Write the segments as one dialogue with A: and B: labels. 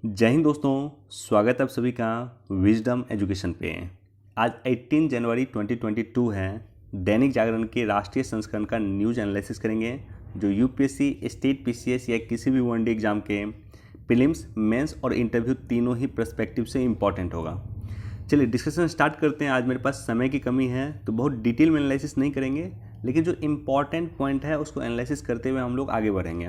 A: जय हिंद दोस्तों, स्वागत है आप सभी का विजडम एजुकेशन पे। आज 18 जनवरी 2022 है। दैनिक जागरण के राष्ट्रीय संस्करण का न्यूज़ एनालिसिस करेंगे जो यूपीएससी, स्टेट पीसीएस या किसी भी वनडे एग्जाम के प्रीलिम्स, मेंस और इंटरव्यू तीनों ही पर्सपेक्टिव से इम्पॉर्टेंट होगा। चलिए डिस्कशन स्टार्ट करते हैं। आज मेरे पास समय की कमी है तो बहुत डिटेल में एनालिसिस नहीं करेंगे, लेकिन जो इम्पॉर्टेंट पॉइंट है उसको एनालिसिस करते हुए हम लोग आगे बढ़ेंगे।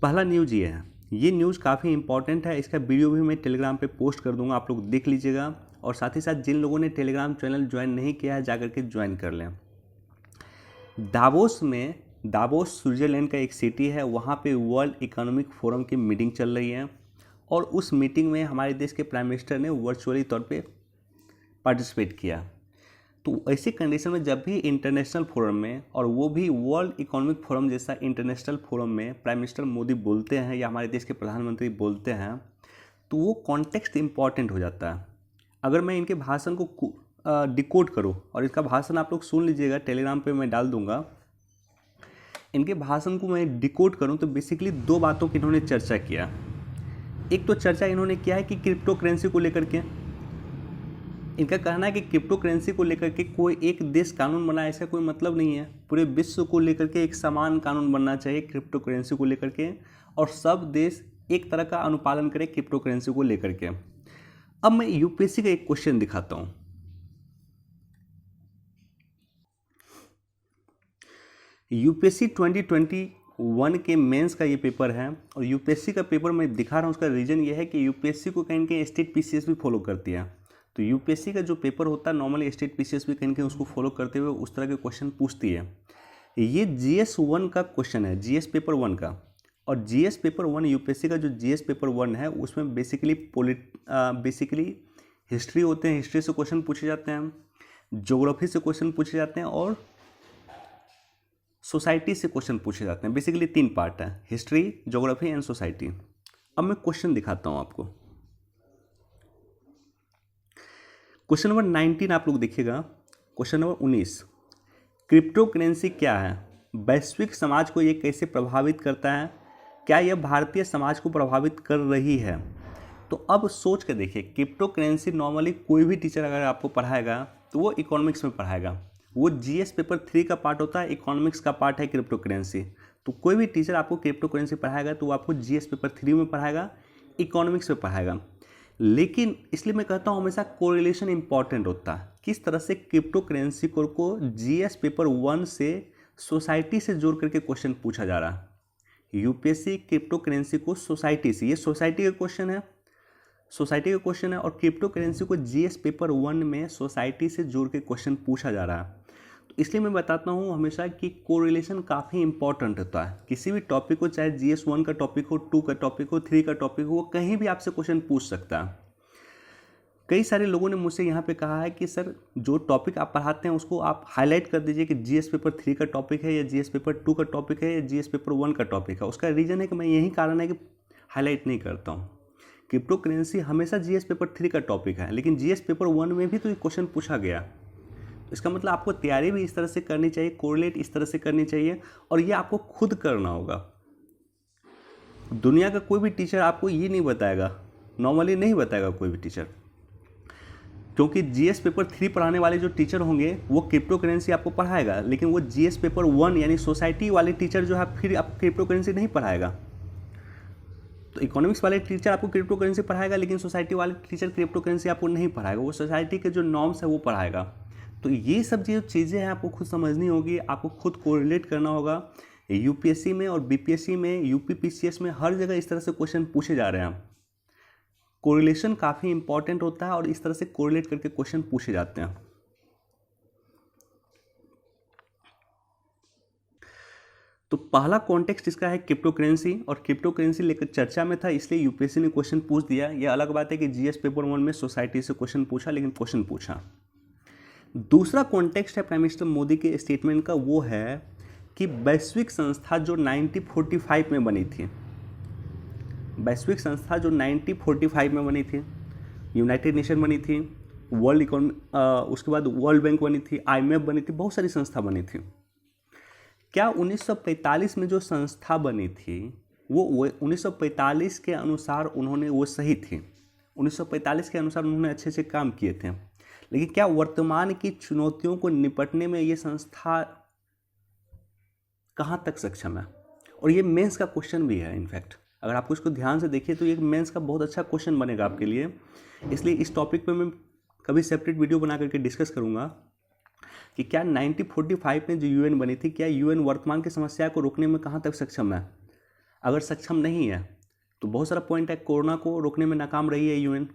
A: पहला न्यूज़ ये है, ये न्यूज़ काफ़ी इंपॉर्टेंट है। इसका वीडियो भी मैं टेलीग्राम पे पोस्ट कर दूंगा, आप लोग देख लीजिएगा। और साथ ही साथ जिन लोगों ने टेलीग्राम चैनल ज्वाइन नहीं किया है जाकर के ज्वाइन कर लें। दावोस स्विट्जरलैंड का एक सिटी है, वहाँ पे वर्ल्ड इकोनॉमिक फोरम की मीटिंग चल रही है और उस मीटिंग में हमारे देश के प्राइम मिनिस्टर ने वर्चुअली तौर पे पार्टिसिपेट किया। तो ऐसी कंडीशन में जब भी इंटरनेशनल फोरम में, और वो भी वर्ल्ड इकोनॉमिक फोरम जैसा इंटरनेशनल फोरम में प्राइम मिनिस्टर मोदी बोलते हैं या हमारे देश के प्रधानमंत्री बोलते हैं, तो वो कॉन्टेक्स्ट इम्पॉर्टेंट हो जाता है। अगर मैं इनके भाषण को डिकोड करूँ, और इसका भाषण आप लोग सुन लीजिएगा, टेलीग्राम पे मैं डाल दूंगा। इनके भाषण को मैं डिकोड करूँ तो बेसिकली दो बातों की इन्होंने चर्चा किया। एक तो चर्चा इन्होंने किया है कि क्रिप्टो करेंसी को लेकर के इनका कहना है कि क्रिप्टो करेंसी को लेकर के कोई एक देश कानून बनाए ऐसा कोई मतलब नहीं है। पूरे विश्व को लेकर के एक समान कानून बनना चाहिए क्रिप्टो करेंसी को लेकर के, और सब देश एक तरह का अनुपालन करें क्रिप्टो करेंसी को लेकर के। अब मैं यूपीएससी का एक क्वेश्चन दिखाता हूं। यूपीएससी 2021 के मेंस का ये पेपर है, और यूपीएससी का पेपर मैं दिखा रहा हूँ। उसका रीज़न ये है कि यूपीएससी को कहीं कहीं स्टेट पीसीएस भी फॉलो करती है। तो यूपीएससी का जो पेपर होता है नॉर्मली स्टेट पीसीएस भी कहीं कहीं उसको फॉलो करते हुए उस तरह के क्वेश्चन पूछती है। ये जीएस 1 का क्वेश्चन है, जीएस पेपर 1 का। और जीएस पेपर 1 यूपीएससी का जो जीएस पेपर 1 है उसमें बेसिकली हिस्ट्री होते हैं, हिस्ट्री से क्वेश्चन पूछे जाते हैं, ज्योग्राफी से क्वेश्चन पूछे जाते हैं, और सोसाइटी से क्वेश्चन पूछे जाते हैं। बेसिकली 3 पार्ट है, हिस्ट्री, ज्योग्राफी एंड सोसाइटी। अब मैं क्वेश्चन दिखाता हूँ आपको। क्वेश्चन नंबर 19 आप लोग देखिएगा। क्वेश्चन नंबर 19, क्रिप्टो करेंसी क्या है, वैश्विक समाज को ये कैसे प्रभावित करता है, क्या यह भारतीय समाज को प्रभावित कर रही है। तो अब सोच कर देखिए, क्रिप्टो करेंसी नॉर्मली कोई भी टीचर अगर आपको पढ़ाएगा तो वो इकोनॉमिक्स में पढ़ाएगा। वो जीएस पेपर 3 का पार्ट होता है, इकोनॉमिक्स का पार्ट है क्रिप्टो करेंसी। तो कोई भी टीचर आपको क्रिप्टो करेंसी पढ़ाएगा तो वो आपको जीएस पेपर 3 में पढ़ाएगा, इकोनॉमिक्स में पढ़ाएगा। लेकिन इसलिए मैं कहता हूँ हमेशा कोरिलेशन इंपॉर्टेंट होता है। किस तरह से क्रिप्टो करेंसी को जीएस पेपर 1 से सोसाइटी से जोड़ करके क्वेश्चन पूछा जा रहा है। यूपीएससी क्रिप्टो करेंसी को सोसाइटी से, ये सोसाइटी का क्वेश्चन है, और क्रिप्टो करेंसी को जीएस पेपर 1 में सोसाइटी से जोड़ के क्वेश्चन पूछा जा रहा है। तो इसलिए मैं बताता हूँ हमेशा कि कोरिलेशन काफ़ी इंपॉर्टेंट होता है। किसी भी टॉपिक को, चाहे जीएस 1 का टॉपिक हो, 2 का टॉपिक हो, 3 का टॉपिक हो, वो कहीं भी आपसे क्वेश्चन पूछ सकता है। कई सारे लोगों ने मुझसे यहाँ पे कहा है कि सर जो टॉपिक आप पढ़ाते हैं उसको आप हाईलाइट कर दीजिए कि जीएस पेपर 3 का टॉपिक है, या जीएस पेपर 2 का टॉपिक है, या जीएस पेपर 1 का टॉपिक है। उसका रीज़न है कि मैं यही कारण है कि हाईलाइट नहीं करता हूँ। क्रिप्टो करेंसी हमेशा जीएस पेपर 3 का टॉपिक है, लेकिन जीएस पेपर 1 में भी तो ये क्वेश्चन पूछा गया। इसका मतलब आपको तैयारी भी इस तरह से करनी चाहिए, कोरिलेट इस तरह से करनी चाहिए, और ये आपको खुद करना होगा। दुनिया का कोई भी टीचर आपको ये नहीं बताएगा, नॉर्मली नहीं बताएगा कोई भी टीचर, क्योंकि जीएस पेपर 3 पढ़ाने वाले जो टीचर होंगे वो क्रिप्टो करेंसी आपको पढ़ाएगा, लेकिन वो जीएस पेपर 1 यानी सोसाइटी वाले टीचर जो है फिर आप क्रिप्टो करेंसी नहीं पढ़ाएगा। तो इकोनॉमिक्स वाले टीचर आपको क्रिप्टो करेंसी पढ़ाएगा, लेकिन सोसाइटी वाले टीचर क्रिप्टो करेंसी आपको नहीं पढ़ाएगा, वो सोसाइटी के जो नॉर्म्स है वो पढ़ाएगा। तो ये सब जो चीज़ें हैं आपको खुद समझनी होगी, आपको खुद कोरिलेट करना होगा। यूपीएससी में और बीपीएससी में, यूपीपीसीएस में, हर जगह इस तरह से क्वेश्चन पूछे जा रहे हैं। कोरिलेशन काफ़ी इंपॉर्टेंट होता है और इस तरह से कोरिलेट करके क्वेश्चन पूछे जाते हैं। तो पहला कॉन्टेक्स्ट इसका है क्रिप्टो करेंसी, और क्रिप्टो करेंसी लेकर चर्चा में था इसलिए यूपीएससी ने क्वेश्चन पूछ दिया। यह अलग बात है कि जीएस पेपर 1 में सोसाइटी से क्वेश्चन पूछा, लेकिन क्वेश्चन पूछा। दूसरा कॉन्टेक्स्ट है प्राइम मिनिस्टर मोदी के स्टेटमेंट का, वो है कि वैश्विक संस्था जो 1945 में बनी थी, वैश्विक संस्था जो 1945 में बनी थी, यूनाइटेड नेशन बनी थी, उसके बाद वर्ल्ड बैंक बनी थी, आईएमएफ बनी थी, बहुत सारी संस्था बनी थी। क्या 1945 में जो संस्था बनी थी वो 1945 के अनुसार उन्होंने वो सही थे, 1945 के अनुसार उन्होंने अच्छे से काम किए थे। लेकिन क्या वर्तमान की चुनौतियों को निपटने में ये संस्था कहाँ तक सक्षम है? और ये मेंस का क्वेश्चन भी है। इनफैक्ट अगर आपको इसको ध्यान से देखिए तो ये मेंस का बहुत अच्छा क्वेश्चन बनेगा आपके लिए। इसलिए इस टॉपिक पे मैं कभी सेपरेट वीडियो बना करके डिस्कस करूँगा कि क्या 1945 में जो यूएन बनी थी, क्या यूएन वर्तमान की समस्या को रोकने में कहाँ तक सक्षम है? अगर सक्षम नहीं है तो बहुत सारा पॉइंट है। कोरोना को रोकने में नाकाम रही है यूएन।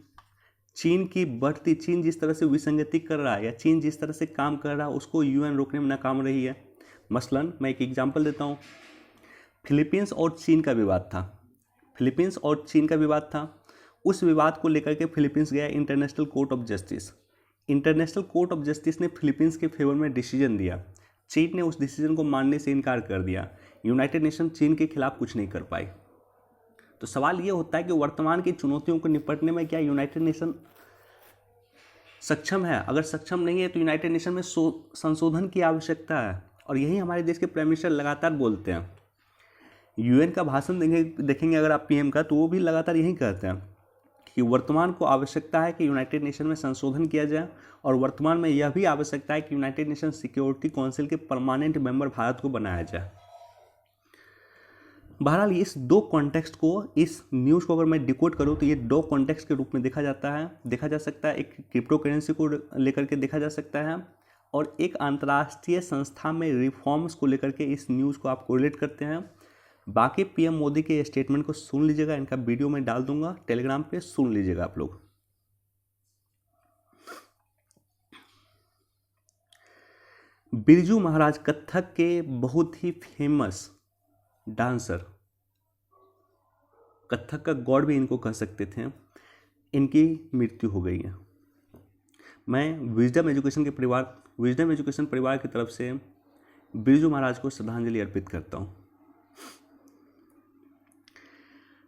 A: चीन जिस तरह से विसंगति कर रहा है या चीन जिस तरह से काम कर रहा है उसको यूएन रोकने में नाकाम रही है। मसलन मैं एक एग्जांपल देता हूँ। फिलीपींस और चीन का विवाद था, फिलीपींस और चीन का विवाद था। उस विवाद को लेकर के फिलीपींस गया international court of justice. International court of justice ने फिलीपींस के फेवर में डिसीजन दिया। चीन ने उस डिसीजन को मानने से इनकार कर दिया। यूनाइटेड नेशन चीन के खिलाफ कुछ नहीं कर पाई। तो सवाल ये होता है कि वर्तमान की चुनौतियों को निपटने में क्या यूनाइटेड नेशन सक्षम है? अगर सक्षम नहीं है तो यूनाइटेड नेशन में संशोधन की आवश्यकता है। और यही हमारे देश के प्राइम मिनिस्टर लगातार बोलते हैं। यूएन का भाषण देखेंगे अगर आप पीएम का, तो वो भी लगातार यही कहते हैं कि वर्तमान को आवश्यकता है कि यूनाइटेड नेशन में संशोधन किया जाए और वर्तमान में यह भी आवश्यकता है कि यूनाइटेड नेशन सिक्योरिटी काउंसिल के परमानेंट मेंबर भारत को बनाया जाए। बहरहाल इस दो कॉन्टेक्स्ट को, इस न्यूज़ को अगर मैं डिकोड करूँ तो ये दो कॉन्टेक्स्ट के रूप में देखा जा सकता है। एक क्रिप्टो करेंसी को लेकर के देखा जा सकता है और एक अंतर्राष्ट्रीय संस्था में रिफॉर्म्स को लेकर के इस न्यूज़ को आप कोरिलेट करते हैं। बाकी पीएम मोदी के स्टेटमेंट को सुन लीजिएगा, इनका वीडियो मैं डाल दूंगा टेलीग्राम पे, सुन लीजिएगा आप लोग। बिरजू महाराज कथक के बहुत ही फेमस डांसर, कथक का गॉड भी इनको कह सकते थे, इनकी मृत्यु हो गई है। मैं विजडम एजुकेशन परिवार की तरफ से बिरजू महाराज को श्रद्धांजलि अर्पित करता हूँ।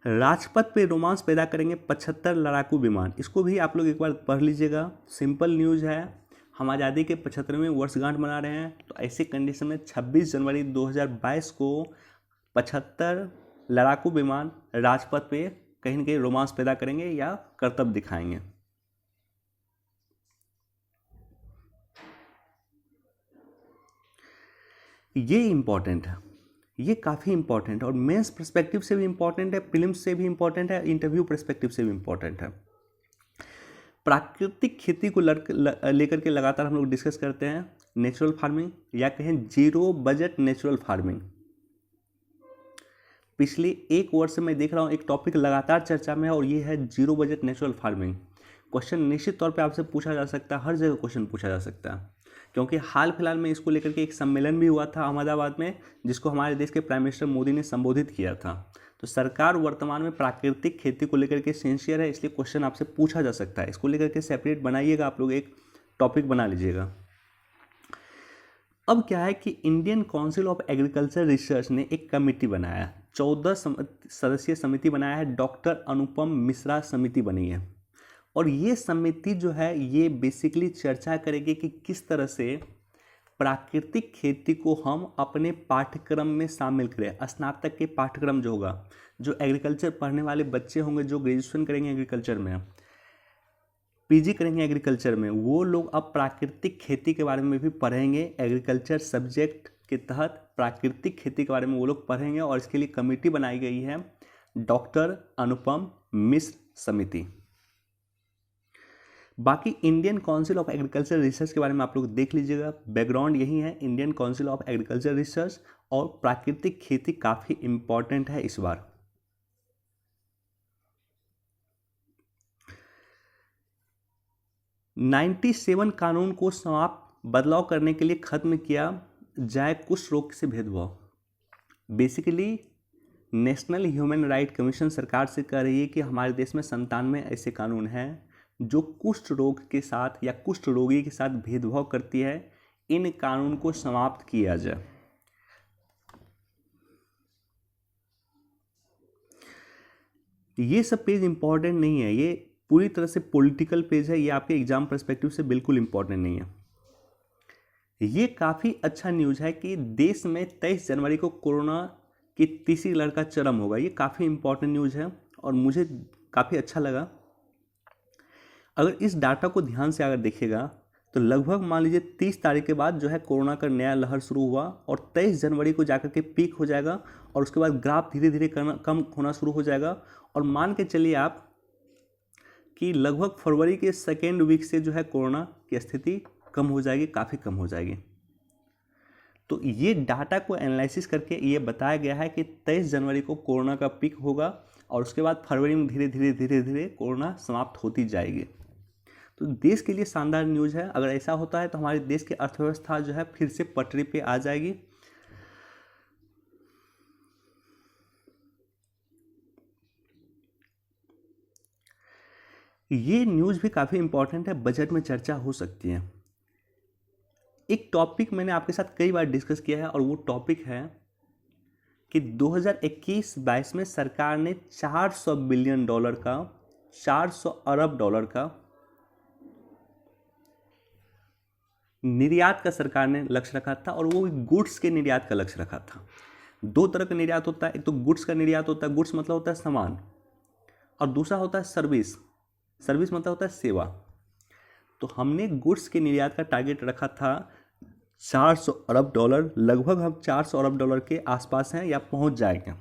A: राजपथ पे रोमांस पैदा करेंगे 75 लड़ाकू विमान। इसको भी आप लोग एक बार पढ़ लीजिएगा, सिंपल न्यूज़ है। हम आज़ादी के 75वें वर्षगांठ मना रहे हैं, तो ऐसी कंडीशन में 26 जनवरी 2022 को 75 लड़ाकू विमान राजपथ पे कहीं न कहीं रोमांस पैदा करेंगे या करतब दिखाएंगे। ये इम्पॉर्टेंट है, ये काफ़ी इंपॉर्टेंट है और मेंस पर्सपेक्टिव से भी इंपॉर्टेंट है, फिल्म्स से भी इंपॉर्टेंट है, इंटरव्यू पर्सपेक्टिव से भी इंपॉर्टेंट है। प्राकृतिक खेती को लेकर के लगातार हम लोग डिस्कस करते हैं। नेचुरल फार्मिंग या कहें जीरो बजट नेचुरल फार्मिंग। पिछले एक वर्ष से मैं देख रहा हूँ एक टॉपिक लगातार चर्चा में है और ये है zero budget natural farming. Question निश्चित तौर पे आपसे पूछा जा सकता है, हर जगह क्वेश्चन पूछा जा सकता है, क्योंकि हाल फिलहाल में इसको लेकर के एक सम्मेलन भी हुआ था अहमदाबाद में, जिसको हमारे देश के प्राइम मिनिस्टर मोदी ने संबोधित किया था। तो सरकार वर्तमान में प्राकृतिक खेती को लेकर के सिंसियर है, इसलिए क्वेश्चन आपसे पूछा जा सकता है। इसको लेकर के सेपरेट बनाइएगा, आप लोग एक टॉपिक बना लीजिएगा। अब क्या है कि Indian council of agriculture research ने एक कमेटी बनाया, 14 सदस्यीय समिति बनाया है, डॉक्टर अनुपम मिश्रा समिति बनी है। और ये समिति जो है ये बेसिकली चर्चा करेगी कि किस तरह से प्राकृतिक खेती को हम अपने पाठ्यक्रम में शामिल करें। स्नातक के पाठ्यक्रम जो होगा, जो एग्रीकल्चर पढ़ने वाले बच्चे होंगे, जो ग्रेजुएशन करेंगे एग्रीकल्चर में, पीजी करेंगे एग्रीकल्चर में, वो लोग अब प्राकृतिक खेती के बारे में भी पढ़ेंगे। एग्रीकल्चर सब्जेक्ट के तहत प्राकृतिक खेती के बारे में वो लोग पढ़ेंगे और इसके लिए कमेटी बनाई गई है, डॉक्टर अनुपम मिश्र समिति। बाकी Indian council of agriculture research के बारे में आप लोग देख लीजिएगा, बैकग्राउंड यही है, Indian council of agriculture research. और प्राकृतिक खेती काफ़ी इंपॉर्टेंट है इस बार। '97 कानून को समाप्त बदलाव करने के लिए खत्म किया जाए कुष्ठ रोग से भेदभाव। Basically national human right commission सरकार से कह रही है कि हमारे देश में 97 ऐसे कानून हैं जो कुष्ठ रोग के साथ या कुष्ठ रोगी के साथ भेदभाव करती है। इन कानून को समाप्त किया जाए। ये सब पेज इंपॉर्टेंट नहीं है, ये पूरी तरह से पॉलिटिकल पेज है, ये आपके एग्जाम पर्सपेक्टिव से बिल्कुल इंपॉर्टेंट नहीं है। ये काफ़ी अच्छा न्यूज़ है कि देश में 23 जनवरी को कोरोना कि तीसरी लहर का चरम होगा। ये काफ़ी इंपॉर्टेंट न्यूज़ है और मुझे काफ़ी अच्छा लगा। अगर इस डाटा को ध्यान से अगर देखिएगा तो लगभग मान लीजिए 30 तारीख के बाद जो है कोरोना का नया लहर शुरू हुआ और 23 जनवरी को जाकर के पीक हो जाएगा और उसके बाद ग्राफ धीरे धीरे कम होना शुरू हो जाएगा और मान के चलिए आप कि लगभग फरवरी के सेकेंड वीक से जो है कोरोना की स्थिति कम हो जाएगी, काफ़ी कम हो जाएगी। तो ये डाटा को एनालिसिस करके ये बताया गया है कि 23 जनवरी को कोरोना का पीक होगा और उसके बाद फरवरी में धीरे धीरे धीरे धीरे कोरोना समाप्त होती जाएगी। तो देश के लिए शानदार न्यूज़ है। अगर ऐसा होता है तो हमारे देश की अर्थव्यवस्था जो है फिर से पटरी पे आ जाएगी। ये न्यूज़ भी काफ़ी इंपॉर्टेंट है, बजट में चर्चा हो सकती है। एक टॉपिक मैंने आपके साथ कई बार डिस्कस किया है और वो टॉपिक है कि 2021-22 में सरकार ने 400 बिलियन डॉलर का, 400 अरब डॉलर का निर्यात का सरकार ने लक्ष्य रखा था और वो गुड्स के निर्यात का लक्ष्य रखा था। दो तरह का निर्यात होता है, एक तो गुड्स का निर्यात होता है, गुड्स मतलब होता है सामान, और दूसरा होता है सर्विस, सर्विस मतलब होता है सेवा। तो हमने गुड्स के निर्यात का टारगेट रखा था 400 अरब डॉलर। लगभग हम 400 अरब डॉलर के आसपास हैं या पहुंच जाएंगे।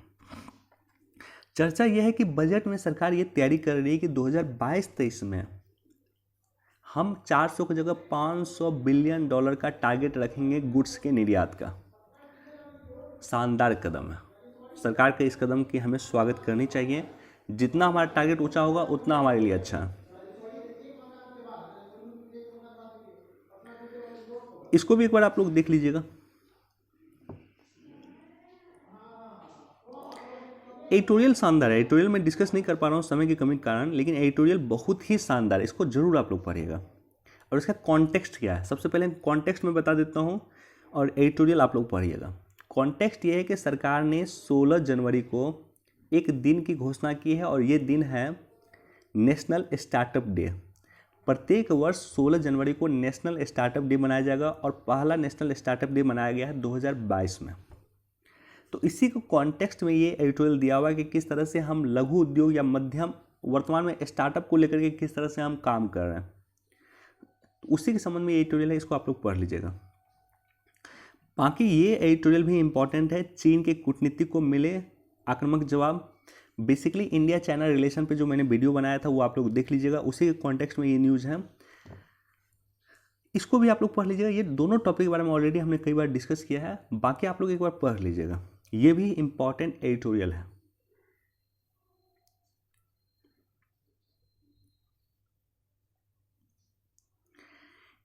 A: चर्चा यह है कि बजट में सरकार ये तैयारी कर रही है कि 2022-23 में हम 400 की जगह 500 बिलियन डॉलर का टारगेट रखेंगे गुड्स के निर्यात का। शानदार कदम है, सरकार के इस कदम की हमें स्वागत करनी चाहिए। जितना हमारा टारगेट ऊंचा होगा उतना हमारे लिए अच्छा है। इसको भी एक बार आप लोग देख लीजिएगा। एडिटोरियल शानदार है, एडिटोरियल में डिस्कस नहीं कर पा रहा हूँ समय की कमी के कारण, लेकिन एडिटोरियल बहुत ही शानदार है, इसको जरूर आप लोग पढ़िएगा। और इसका कॉन्टेक्स्ट क्या है, सबसे पहले कॉन्टेक्स्ट में बता देता हूँ और एडिटोरियल आप लोग पढ़िएगा। कॉन्टेक्स्ट ये है कि सरकार ने 16 जनवरी को एक दिन की घोषणा की है और ये दिन है नेशनल स्टार्टअप डे। प्रत्येक वर्ष 16 जनवरी को नेशनल स्टार्टअप डे मनाया जाएगा और पहला नेशनल स्टार्टअप डे मनाया गया है 2022 में। तो इसी को कॉन्टेक्स्ट में ये एडिटोरियल दिया हुआ है कि किस तरह से हम लघु उद्योग या मध्यम वर्तमान में स्टार्टअप को लेकर के किस तरह से हम काम कर रहे हैं, तो उसी के संबंध में ये एडिटोरियल है, इसको आप लोग पढ़ लीजिएगा। बाकी ये एडिटोरियल भी इम्पॉर्टेंट है, चीन के कूटनीतिक को मिले आक्रामक जवाब। बेसिकली इंडिया चाइना रिलेशन पे जो मैंने वीडियो बनाया था वो आप लोग देख लीजिएगा, उसी के कॉन्टेक्स्ट में ये न्यूज़ है, इसको भी आप लोग पढ़ लीजिएगा। ये दोनों टॉपिक के बारे में ऑलरेडी हमने कई बार डिस्कस किया है, बाकी आप लोग एक बार पढ़ लीजिएगा, ये भी इम्पॉर्टेंट एडिटोरियल है।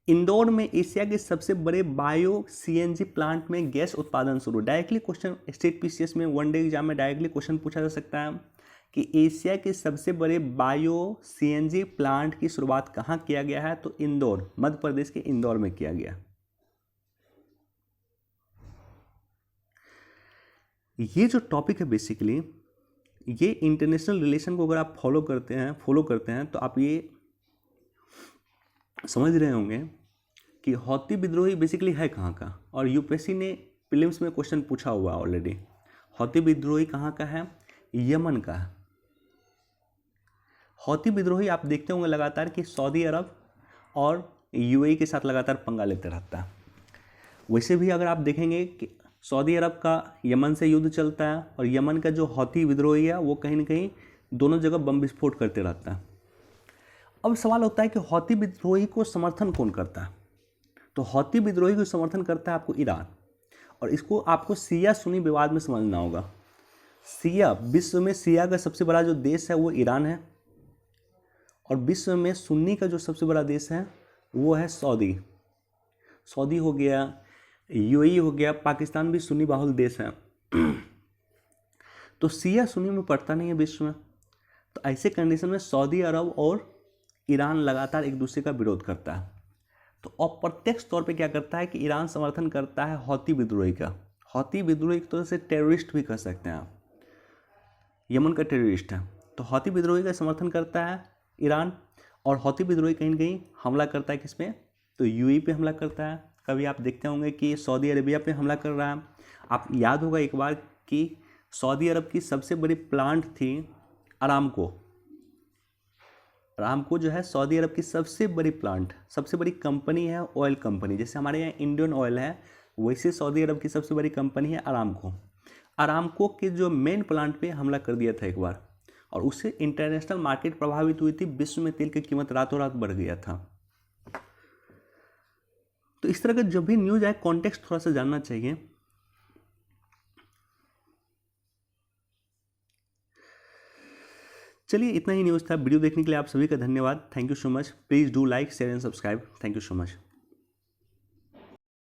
A: इंदौर में एशिया के सबसे बड़े बायो सीएनजी प्लांट में गैस उत्पादन शुरू। डायरेक्टली क्वेश्चन स्टेट पीसीएस में वन डे एग्जाम में डायरेक्टली क्वेश्चन पूछा जा सकता है कि एशिया के सबसे बड़े बायो सीएनजी प्लांट की शुरुआत कहाँ किया गया है, तो इंदौर, मध्य प्रदेश के इंदौर में किया गया। ये जो टॉपिक है बेसिकली ये इंटरनेशनल रिलेशन को अगर आप फॉलो करते हैं तो आप ये समझ रहे होंगे कि हौती विद्रोही बेसिकली है कहाँ का, और यूपीएससी ने प्रीलिम्स में क्वेश्चन पूछा हुआ ऑलरेडी। हौती विद्रोही कहाँ का है, यमन का है। हौती विद्रोही आप देखते होंगे लगातार कि सऊदी अरब और यूएई के साथ लगातार पंगा लेते रहता है। वैसे भी अगर आप देखेंगे कि सऊदी अरब का यमन से युद्ध चलता है और यमन का जो हौती विद्रोही है वो कहीं ना कहीं दोनों जगह बम विस्फोट करते रहता है। अब सवाल होता है कि हौती विद्रोही को समर्थन कौन करता है, तो हौती विद्रोही को समर्थन करता है आपको ईरान, और इसको आपको शिया सुन्नी विवाद में समझना होगा। शिया, विश्व में शिया का सबसे बड़ा जो देश है वो ईरान है, और विश्व में सुन्नी का जो सबसे बड़ा देश है वो है सऊदी। सऊदी हो गया, यूएई हो गया, पाकिस्तान भी सुन्नी बाहुल देश है। तो शिया सुन्नी में पड़ता नहीं है विश्व में। तो ऐसे कंडीशन में सऊदी अरब और ईरान लगातार एक दूसरे का विरोध करता है। तो अप्रत्यक्ष तौर पे क्या करता है कि ईरान समर्थन करता है हौती विद्रोही का। हौती विद्रोही एक तरह से टेररिस्ट भी कह सकते हैं आप, यमन का टेररिस्ट है। तो हौती विद्रोही का समर्थन करता है ईरान, और हौती विद्रोही कहीं ना कहीं हमला करता है किस पे, तो यूएई पे हमला करता है। कभी आप देखते होंगे कि सऊदी अरेबिया पे हमला कर रहा है। आप याद होगा एक बार कि सऊदी अरब की सबसे बड़ी प्लांट थी अरामको। अरामको जो है सऊदी अरब की सबसे बड़ी प्लांट, सबसे बड़ी कंपनी है, ऑयल कंपनी। जैसे हमारे यहाँ इंडियन ऑयल है, वैसे सऊदी अरब की सबसे बड़ी कंपनी है अरामको। अरामको के जो मेन प्लांट पे हमला कर दिया था एक बार, और उससे इंटरनेशनल मार्केट प्रभावित हुई थी, विश्व में तेल की कीमत रातों रात बढ़ गया था। तो इस तरह का जब भी न्यूज आए कॉन्टेक्स्ट थोड़ा सा जानना चाहिए। चलिए इतना ही न्यूज़ था। वीडियो देखने के लिए आप सभी का धन्यवाद। Thank you so much. Please do like share and subscribe. Thank you so much.